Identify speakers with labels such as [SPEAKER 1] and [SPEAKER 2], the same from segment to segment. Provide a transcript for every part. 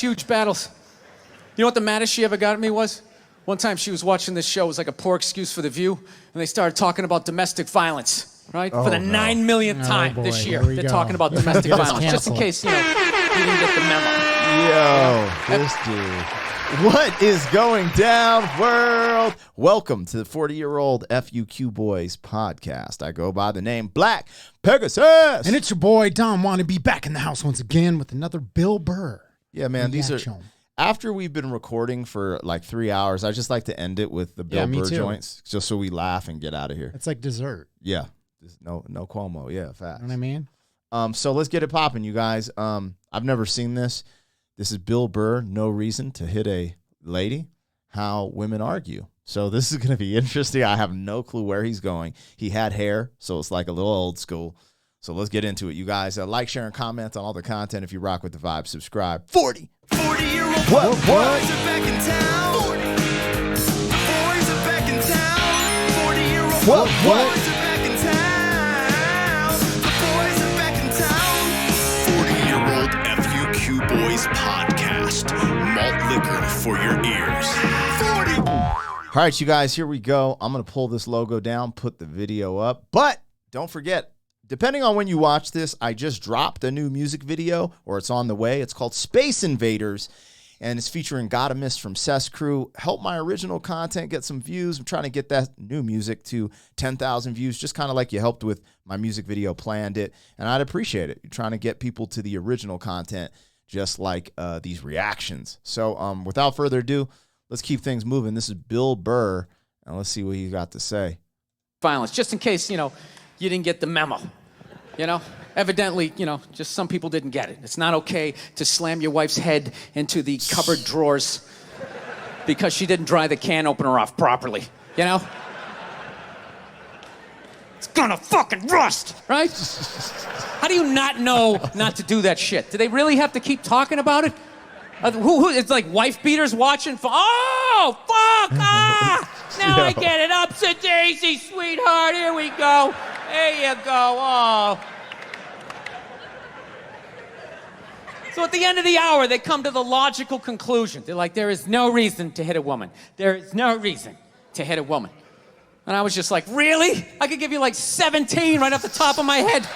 [SPEAKER 1] huge battles. You know what the maddest she ever got at me was? One time she was watching this show. It was like a poor excuse for The View, and they started talking about domestic violence, right? For the 9 millionth time this year, they're talking about domestic violence. Just in case, you didn't get the memo.
[SPEAKER 2] Yo, this dude. What is going down, world? Welcome to the 40-year-old FUQ Boys podcast. I go by the name Black Pegasus.
[SPEAKER 3] And it's your boy, Don Wannabe, back in the house once again with another Bill Burr.
[SPEAKER 2] Yeah, man, these are... After we've been recording for like 3 hours, I just like to end it with the Bill Burr joints, just so we laugh and get out of here.
[SPEAKER 3] It's like dessert.
[SPEAKER 2] Yeah, no Cuomo. Yeah, facts.
[SPEAKER 3] You know what I mean?
[SPEAKER 2] So let's get it popping, you guys. I've never seen this. This is Bill Burr. No reason to hit a lady. How women argue. So this is going to be interesting. I have no clue where he's going. He had hair, so it's like a little old school. So let's get into it, you guys. Like, share, and comment on all the content. If you rock with the vibe, subscribe. 40-year-old what? Boys are back in town. 40. The boys are back in town. 40-year-old what? Boys are back in town. The boys are back in town. 40-year-old FUQ Boys podcast. Malt liquor for your ears. 40. All right, you guys, here we go. I'm going to pull this logo down, put the video up. But don't forget, depending on when you watch this, I just dropped a new music video, or it's on the way. It's called Space Invaders, and it's featuring Gotta Miss from Cess Crew. Help my original content get some views. I'm trying to get that new music to 10,000 views, just kind of like you helped with my music video, Planned It, and I'd appreciate it. You're trying to get people to the original content, just like these reactions. So without further ado, let's keep things moving. This is Bill Burr, and let's see what he got to say.
[SPEAKER 1] Violence, just in case, you didn't get the memo. Evidently, just some people didn't get it. It's not okay to slam your wife's head into the cupboard drawers because she didn't dry the can opener off properly, It's gonna fucking rust, right? How do you not know not to do that shit? Do they really have to keep talking about it? It's like wife beaters watching for, oh, fuck, now I get it. Upset daisy, sweetheart, here we go. There you go, oh. So at the end of the hour, they come to the logical conclusion. They're like, there is no reason to hit a woman. There is no reason to hit a woman. And I was just like, really? I could give you like 17 right off the top of my head.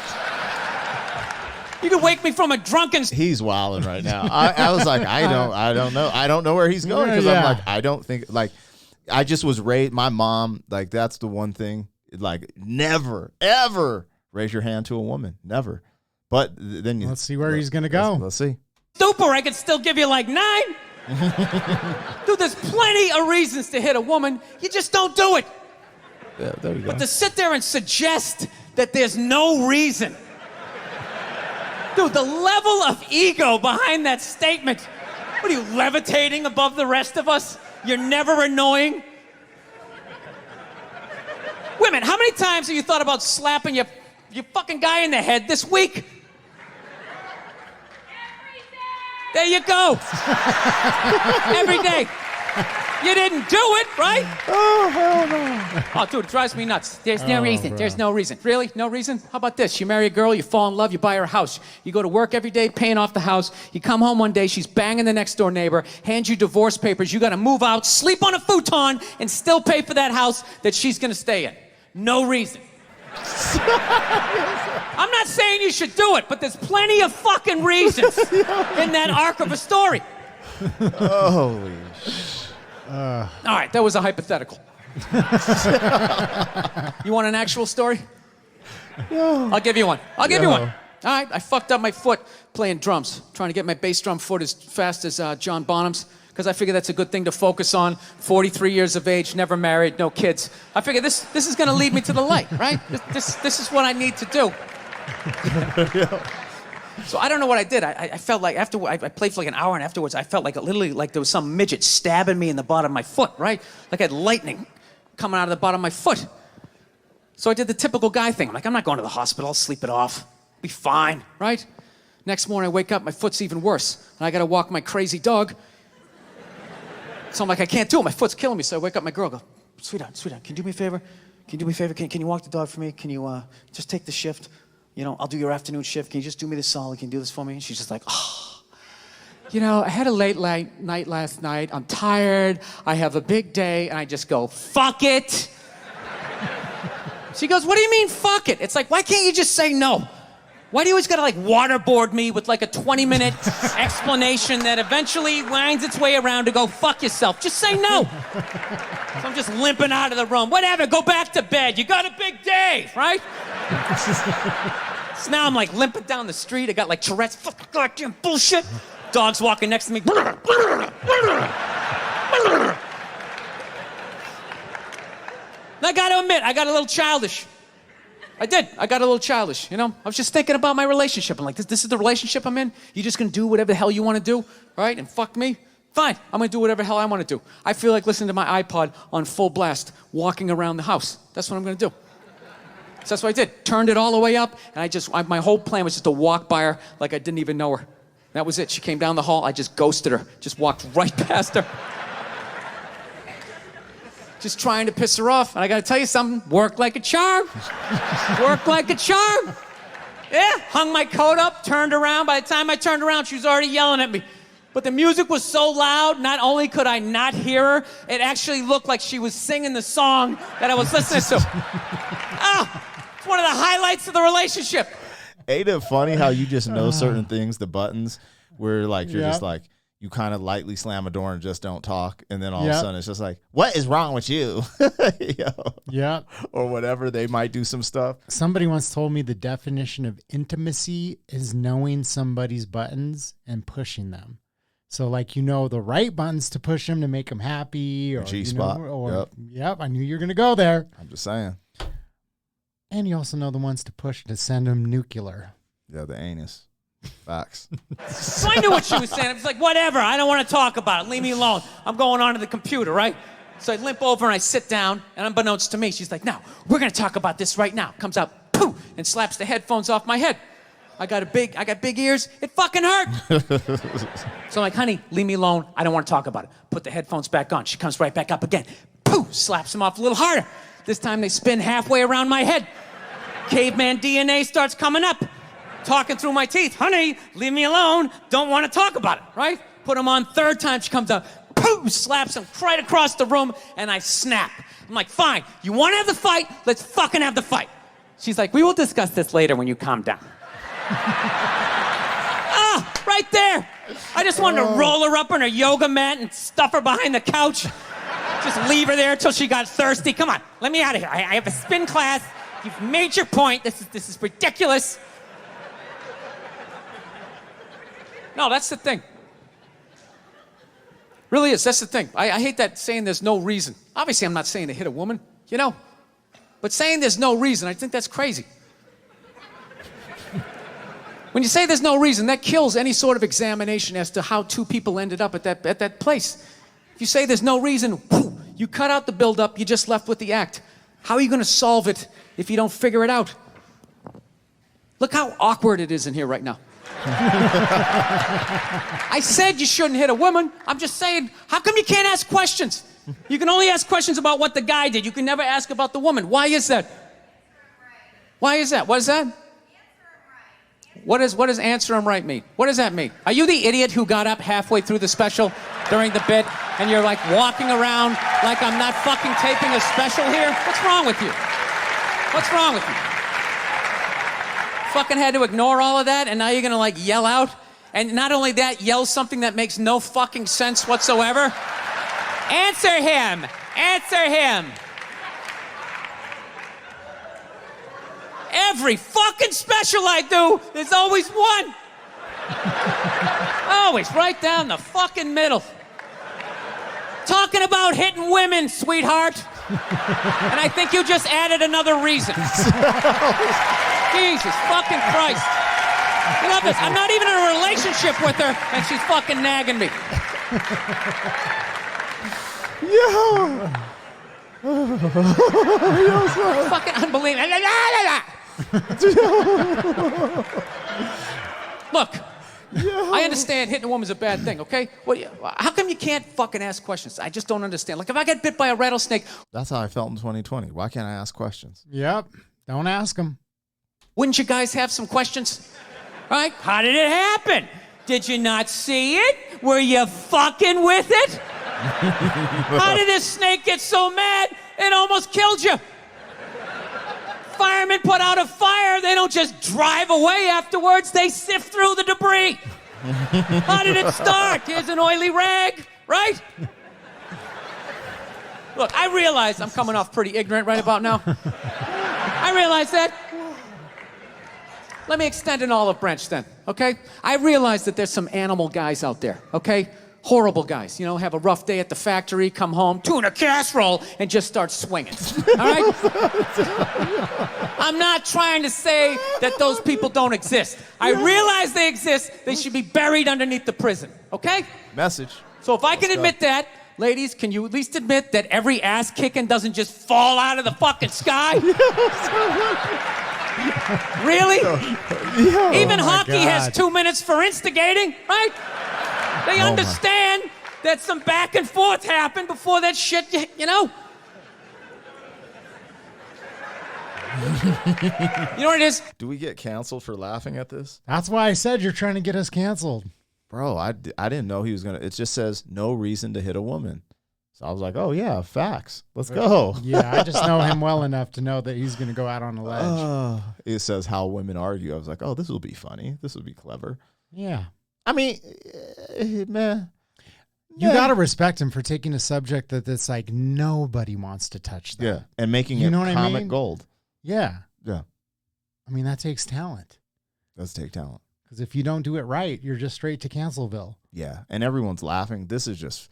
[SPEAKER 1] You could wake me from a drunken...
[SPEAKER 2] He's wilding right now. I was like, I don't know. I don't know where he's going, because I'm like, I don't think, like, I just was raised, my mom, like, that's the one thing, like, never, ever raise your hand to a woman. Never. But then
[SPEAKER 3] let's see where he's going to go.
[SPEAKER 2] Let's see.
[SPEAKER 1] Stupor, I could still give you like 9. Dude, there's plenty of reasons to hit a woman. You just don't do it.
[SPEAKER 2] Yeah, there we go.
[SPEAKER 1] But to sit there and suggest that there's no reason. Dude, the level of ego behind that statement. What are you, levitating above the rest of us? You're never annoying? Women, how many times have you thought about slapping your fucking guy in the head this week? There you go. Every day. You didn't do it, right?
[SPEAKER 3] Oh, hell no.
[SPEAKER 1] Oh, dude, it drives me nuts. There's no reason. Bro. There's no reason. Really? No reason? How about this? You marry a girl, you fall in love, you buy her a house. You go to work every day, paying off the house. You come home one day, she's banging the next door neighbor, hands you divorce papers. You got to move out, sleep on a futon, and still pay for that house that she's going to stay in. No reason. I'm not saying you should do it, but there's plenty of fucking reasons in that arc of a story.
[SPEAKER 2] Holy shit.
[SPEAKER 1] All right, that was a hypothetical. You want an actual story?
[SPEAKER 3] No.
[SPEAKER 1] I'll give you one. All right, I fucked up my foot playing drums, trying to get my bass drum foot as fast as John Bonham's, because I figure that's a good thing to focus on. 43 years of age, never married, no kids. I figure this is going to lead me to the light, right? This is what I need to do. So I don't know what I did. I felt like after I played for like an hour, and afterwards I felt like literally like there was some midget stabbing me in the bottom of my foot, right? Like I had lightning coming out of the bottom of my foot. So I did the typical guy thing. I'm like, I'm not going to the hospital. I'll sleep it off. Be fine, right? Next morning I wake up, my foot's even worse. And I got to walk my crazy dog. So I'm like, I can't do it. My foot's killing me. So I wake up my girl, go, sweetheart, can you do me a favor? Can you walk the dog for me? Can you just take the shift? I'll do your afternoon shift. Can you just do me this solid? Can you do this for me? And she's just like, oh. you know, I had a late night last night. I'm tired. I have a big day. And I just go, fuck it. She goes, what do you mean, fuck it? It's like, why can't you just say no? Why do you always gotta like waterboard me with like a 20-minute explanation that eventually winds its way around to go, fuck yourself? Just say no. So I'm just limping out of the room. Whatever, go back to bed. You got a big day, right? So now I'm like limping down the street. I got like Tourette's, fucking goddamn bullshit. Dog's walking next to me. I gotta admit, I got a little childish. I did. I got a little childish, you know? I was just thinking about my relationship. I'm like, this is the relationship I'm in? You just gonna do whatever the hell you wanna do, right? And fuck me? Fine, I'm gonna do whatever the hell I wanna do. I feel like listening to my iPod on full blast, walking around the house. That's what I'm gonna do. So that's what I did. Turned it all the way up, and my whole plan was just to walk by her like I didn't even know her. That was it. She came down the hall, I just ghosted her. Just walked right past her. Just trying to piss her off. And I gotta tell you something, worked like a charm. Worked like a charm. Yeah, hung my coat up, turned around. By the time I turned around, she was already yelling at me. But the music was so loud, not only could I not hear her, it actually looked like she was singing the song that I was listening to. Oh, it's one of the highlights of the relationship.
[SPEAKER 2] Ain't it funny how you just know certain things, the buttons, where like you're just like, you kind of lightly slam a door and just don't talk, and then all of a sudden it's just like, what is wrong with you?
[SPEAKER 3] Yeah.
[SPEAKER 2] Or whatever, they might do some stuff.
[SPEAKER 3] Somebody once told me the definition of intimacy is knowing somebody's buttons and pushing them. So like, you know, the right buttons to push them to make them happy, or
[SPEAKER 2] G-spot.
[SPEAKER 3] Yep, I knew you were going to go there.
[SPEAKER 2] I'm just saying.
[SPEAKER 3] And you also know the ones to push to send them nuclear.
[SPEAKER 2] Yeah, the anus. Facts.
[SPEAKER 1] So I knew what she was saying. I was like, whatever, I don't want to talk about it. Leave me alone. I'm going on to the computer, right? So I limp over and I sit down, and unbeknownst to me, she's like, now, we're going to talk about this right now. Comes out, poof, and slaps the headphones off my head. I got big ears. It fucking hurt. So I'm like, honey, leave me alone. I don't want to talk about it. Put the headphones back on. She comes right back up again. Poof, slaps them off a little harder. This time they spin halfway around my head. Caveman DNA starts coming up. Talking through my teeth. Honey, leave me alone. Don't want to talk about it, right? Put them on. Third time she comes up. Poof, slaps him right across the room, and I snap. I'm like, fine. You want to have the fight? Let's fucking have the fight. She's like, we will discuss this later when you calm down. Right there. I just wanted to roll her up on her yoga mat and stuff her behind the couch. Just leave her there until she got thirsty. Come on, let me out of here. I have a spin class. You've made your point. This is ridiculous. No, that's the thing. Really is. That's the thing. I hate that saying there's no reason. Obviously, I'm not saying to hit a woman, you know? But saying there's no reason, I think that's crazy. When you say there's no reason, that kills any sort of examination as to how two people ended up at that place. If you say there's no reason, whoo, you cut out the build-up, you're just left with the act. How are you going to solve it if you don't figure it out? Look how awkward it is in here right now. I said you shouldn't hit a woman. I'm just saying, how come you can't ask questions? You can only ask questions about what the guy did. You can never ask about the woman. Why is that? Why is that? What is that? What does answer him right mean? What does that mean? Are you the idiot who got up halfway through the special during the bit and you're like walking around like I'm not fucking taping a special here? What's wrong with you? What's wrong with you? Fucking had to ignore all of that, and now you're gonna like yell out, and not only that, yell something that makes no fucking sense whatsoever. Answer him! Answer him! Every fucking special I do, there's always one. Always right down the fucking middle. Talking about hitting women, sweetheart. And I think you just added another reason. Jesus fucking Christ. You love this. I'm not even in a relationship with her, and she's fucking nagging me. Fucking unbelievable. Look, I understand hitting a woman's a bad thing, okay? How come you can't fucking ask questions? I just don't understand. Like, if I get bit by a rattlesnake...
[SPEAKER 2] That's how I felt in 2020. Why can't I ask questions?
[SPEAKER 3] Yep. Don't ask them.
[SPEAKER 1] Wouldn't you guys have some questions? Right? How did it happen? Did you not see it? Were you fucking with it? How did this snake get so mad it almost killed you? Firemen put out a fire, they don't just drive away afterwards, they sift through the debris. How did it start? Here's an oily rag, right? Look, I realize I'm coming off pretty ignorant right about now. I realize that. Let me extend an olive branch then, okay? I realize that there's some animal guys out there, okay? Horrible guys, you know, have a rough day at the factory, come home, tuna casserole, and just start swinging, all right? I'm not trying to say that those people don't exist. I realize they exist. They should be buried underneath the prison, okay?
[SPEAKER 2] Message.
[SPEAKER 1] So if I can admit that, ladies, can you at least admit that every ass kicking doesn't just fall out of the fucking sky? Really? Even hockey has 2 minutes for instigating, right? They understand that some back and forth happened before that shit, you know? You know what it is?
[SPEAKER 2] Do we get canceled for laughing at this?
[SPEAKER 3] That's why I said you're trying to get us canceled.
[SPEAKER 2] Bro, I didn't know he was going to. It just says no reason to hit a woman. So I was like, oh, yeah, facts. Let's go.
[SPEAKER 3] Yeah, I just know him well enough to know that he's going to go out on a ledge.
[SPEAKER 2] It says how women argue. I was like, oh, this will be funny. This will be clever.
[SPEAKER 3] Yeah.
[SPEAKER 2] I mean, man.
[SPEAKER 3] You got to respect him for taking a subject that's like nobody wants to touch that.
[SPEAKER 2] Yeah, and making
[SPEAKER 3] You
[SPEAKER 2] it
[SPEAKER 3] know what I
[SPEAKER 2] comic
[SPEAKER 3] mean?
[SPEAKER 2] gold.
[SPEAKER 3] Yeah.
[SPEAKER 2] Yeah,
[SPEAKER 3] I mean, that takes talent.
[SPEAKER 2] does take talent.
[SPEAKER 3] Because if you don't do it right, you're just straight to Cancelville.
[SPEAKER 2] Yeah, and everyone's laughing. This is just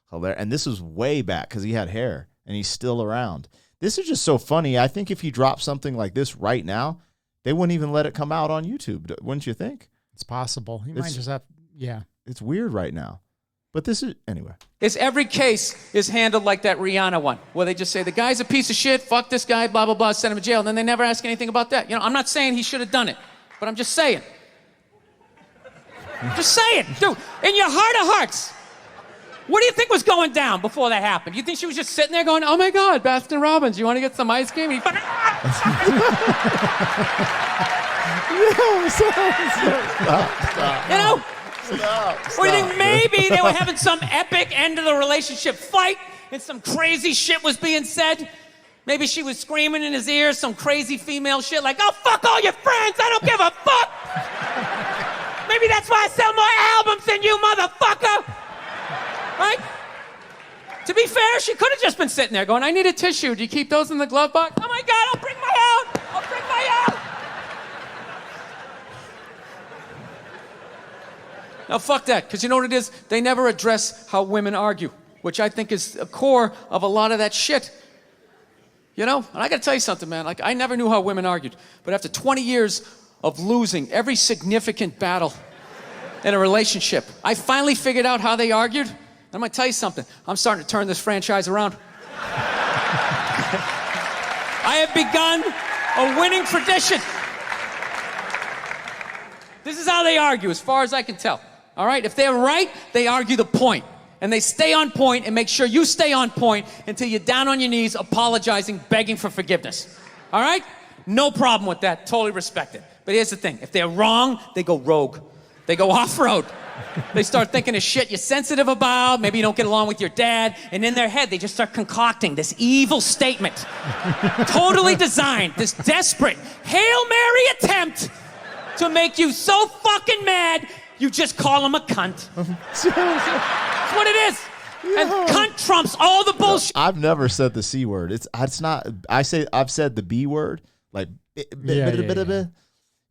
[SPEAKER 2] hilarious. And this was way back because he had hair, and he's still around. This is just so funny. I think if he dropped something like this right now, they wouldn't even let it come out on YouTube, wouldn't you think?
[SPEAKER 3] It's possible. He might just have, yeah.
[SPEAKER 2] It's weird right now. But this is, anyway.
[SPEAKER 1] Is every case is handled like that Rihanna one, where they just say, the guy's a piece of shit, fuck this guy, blah, blah, blah, send him to jail, and then they never ask anything about that. You know, I'm not saying he should have done it, but I'm just saying. Just saying, dude, in your heart of hearts, what do you think was going down before that happened? You think she was just sitting there going, oh my God, Baskin Robbins, you want to get some ice cream? And he fucking,
[SPEAKER 2] Stop.
[SPEAKER 1] you know?
[SPEAKER 2] Stop.
[SPEAKER 1] Or you think maybe they were having some epic end of the relationship fight and some crazy shit was being said? Maybe she was screaming in his ear some crazy female shit like, oh, fuck all your friends, I don't give a fuck. Maybe that's why I sell more albums than you, motherfucker. Right? To be fair, she could have just been sitting there going, I need a tissue. Do you keep those in the glove box? Oh my God, I'll bring my out. I'll bring my out. Now, fuck that, because you know what it is? They never address how women argue, which I think is a core of a lot of that shit. You know? And I got to tell you something, man. Like, I never knew how women argued. But after 20 years of losing every significant battle in a relationship, I finally figured out how they argued. I'm going to tell you something. I'm starting to turn this franchise around. I have begun a winning tradition. This is how they argue, as far as I can tell. All right? If they're right, they argue the point. And they stay on point and make sure you stay on point until you're down on your knees, apologizing, begging for forgiveness. All right? No problem with that. Totally respect it. But here's the thing. If they're wrong, they go rogue. They go off-road. They start thinking of shit you're sensitive about. Maybe you don't get along with your dad. And in their head, they just start concocting this evil statement. Totally designed, this desperate Hail Mary attempt to make you so fucking mad, you just call him a cunt. That's what it is. And cunt trumps all the bullshit.
[SPEAKER 2] I've never said the C word. It's not. I've said the B word, like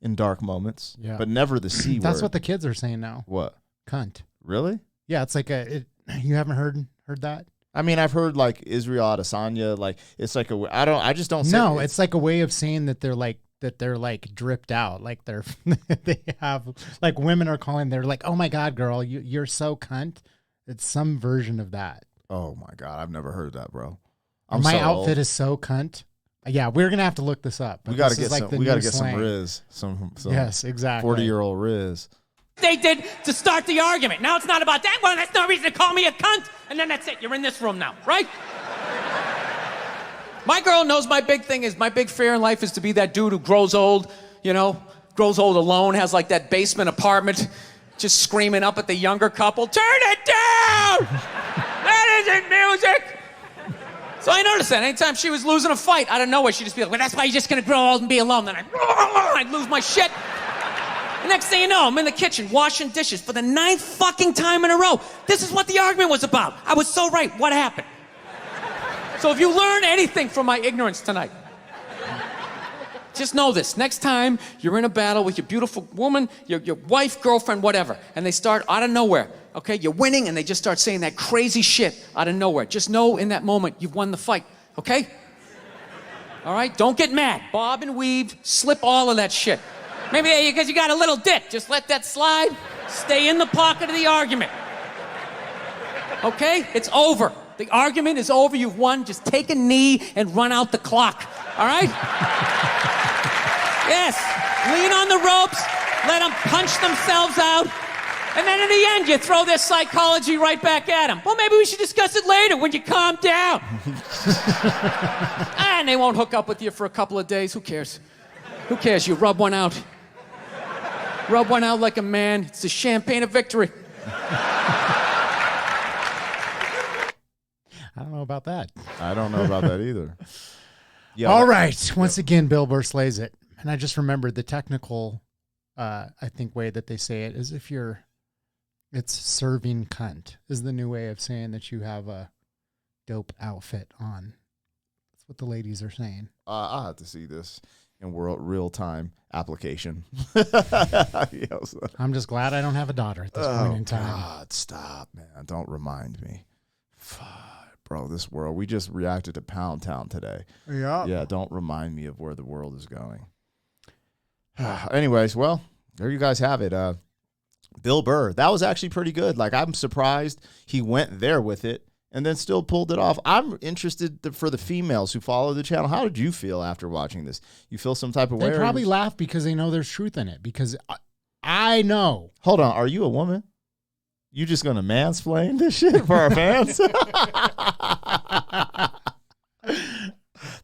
[SPEAKER 2] in dark moments, but never the C word.
[SPEAKER 3] That's what the kids are saying now.
[SPEAKER 2] What?
[SPEAKER 3] Cunt.
[SPEAKER 2] Really?
[SPEAKER 3] Yeah, it's like you haven't heard that?
[SPEAKER 2] I mean, I've heard like Israel Adesanya, like it's like I just don't say
[SPEAKER 3] no, it's like a way of saying that they're like dripped out, like they have, like women are calling, they're like, oh my God, girl, you're so cunt. It's some version of that.
[SPEAKER 2] Oh my God, I've never heard that, bro.
[SPEAKER 3] My outfit is so cunt. Yeah, we're gonna have to look this up.
[SPEAKER 2] We gotta get some Riz, some
[SPEAKER 3] yes, exactly,
[SPEAKER 2] 40-year-old Riz.
[SPEAKER 1] They did to start the argument. Now it's not about that. Well, that's no reason to call me a cunt. And then that's it. You're in this room now, right? My girl knows my big thing is, my big fear in life is to be that dude who grows old, you know, grows old alone, has like that basement apartment, just screaming up at the younger couple, turn it down! That isn't music! So I noticed that anytime she was losing a fight, out of nowhere, she'd just be like, well, that's why you're just gonna grow old and be alone. Then I'd lose my shit. The next thing you know, I'm in the kitchen washing dishes for the 9th fucking time in a row. This is what the argument was about. I was so right. What happened? So if you learn anything from my ignorance tonight, just know this. Next time you're in a battle with your beautiful woman, your wife, girlfriend, whatever, and they start out of nowhere, okay? You're winning, and they just start saying that crazy shit out of nowhere. Just know in that moment you've won the fight, okay? All right? Don't get mad. Bob and weave, slip all of that shit. Maybe because you got a little dick. Just let that slide. Stay in the pocket of the argument. Okay? It's over. The argument is over. You've won. Just take a knee and run out the clock. All right? Yes. Lean on the ropes. Let them punch themselves out. And then in the end, you throw their psychology right back at them. Well, maybe we should discuss it later when you calm down. And they won't hook up with you for a couple of days. Who cares? Who cares? You rub one out. Rub one out like a man. It's the champagne of victory.
[SPEAKER 3] I don't know about that.
[SPEAKER 2] I don't know about that either. Yeah,
[SPEAKER 3] All right. Once again, Bill Burr slays it. And I just remembered the technical, I think, way that they say it is if it's serving cunt is the new way of saying that you have a dope outfit on. That's what the ladies are saying.
[SPEAKER 2] I'll have to see this in real-time application. Yes.
[SPEAKER 3] I'm just glad I don't have a daughter at this point in time.
[SPEAKER 2] God, stop, man. Don't remind me. Fuck, bro, this world. We just reacted to Pound Town today.
[SPEAKER 3] Yeah.
[SPEAKER 2] Yeah, don't remind me of where the world is going. Anyways, well, there you guys have it. Bill Burr. That was actually pretty good. Like, I'm surprised he went there with it and then still pulled it off. I'm interested for the females who follow the channel. How did you feel after watching this? You feel some type of way?
[SPEAKER 3] They probably laugh because they know there's truth in it. Because I know.
[SPEAKER 2] Hold on. Are you a woman? You just going to mansplain this shit for our fans?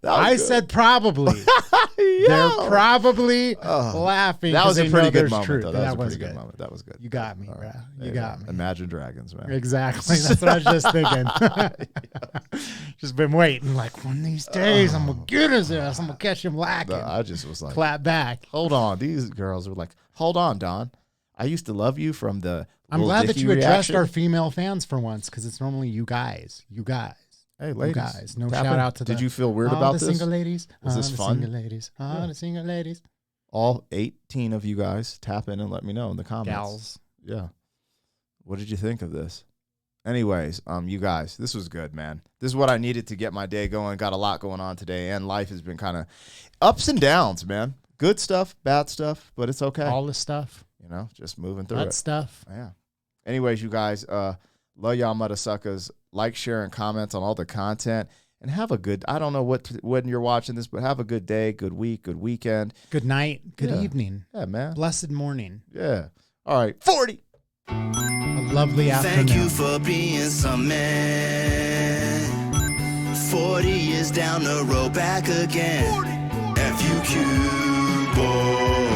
[SPEAKER 3] I said probably. They're probably laughing.
[SPEAKER 2] That was a pretty good moment,
[SPEAKER 3] truth.
[SPEAKER 2] though. That was a pretty good moment. That was good.
[SPEAKER 3] You got me, bro. You got me.
[SPEAKER 2] Imagine Dragons, man.
[SPEAKER 3] Exactly. That's what I was just thinking. Just been waiting. Like, one of these days, I'm going to get his ass. I'm going to catch him lacking.
[SPEAKER 2] I just was like,
[SPEAKER 3] clap back.
[SPEAKER 2] Hold on. These girls were like, hold on, Don. I used to love you from the
[SPEAKER 3] I'm
[SPEAKER 2] Lil
[SPEAKER 3] glad
[SPEAKER 2] Dicky
[SPEAKER 3] that you addressed
[SPEAKER 2] reaction.
[SPEAKER 3] our female fans for once, because it's normally you guys. You guys.
[SPEAKER 2] Hey, ladies.
[SPEAKER 3] You guys. No
[SPEAKER 2] Tap
[SPEAKER 3] shout
[SPEAKER 2] in.
[SPEAKER 3] out to
[SPEAKER 2] Did you feel weird
[SPEAKER 3] all
[SPEAKER 2] about
[SPEAKER 3] the
[SPEAKER 2] this?
[SPEAKER 3] single ladies.
[SPEAKER 2] Was this
[SPEAKER 3] the
[SPEAKER 2] fun?
[SPEAKER 3] Single ladies. The single ladies.
[SPEAKER 2] All 18 of you guys tap in and let me know in the comments.
[SPEAKER 3] Gals.
[SPEAKER 2] Yeah. What did you think of this? Anyways, you guys, this was good, man. This is what I needed to get my day going. Got a lot going on today, and life has been kind of ups and downs, man. Good stuff, bad stuff, but it's okay.
[SPEAKER 3] All the stuff.
[SPEAKER 2] You know, just moving through
[SPEAKER 3] That
[SPEAKER 2] it.
[SPEAKER 3] stuff.
[SPEAKER 2] Yeah. Anyways, you guys, love y'all mother suckers. Like, share, and comment on all the content. And have a good, I don't know when you're watching this, but have a good day, good week, good weekend.
[SPEAKER 3] Good night. Good evening.
[SPEAKER 2] Yeah, man.
[SPEAKER 3] Blessed morning.
[SPEAKER 2] Yeah. All right. 40.
[SPEAKER 3] A lovely afternoon.
[SPEAKER 4] Thank you for being some man. 40 years down the road, back again. FUQ, boy.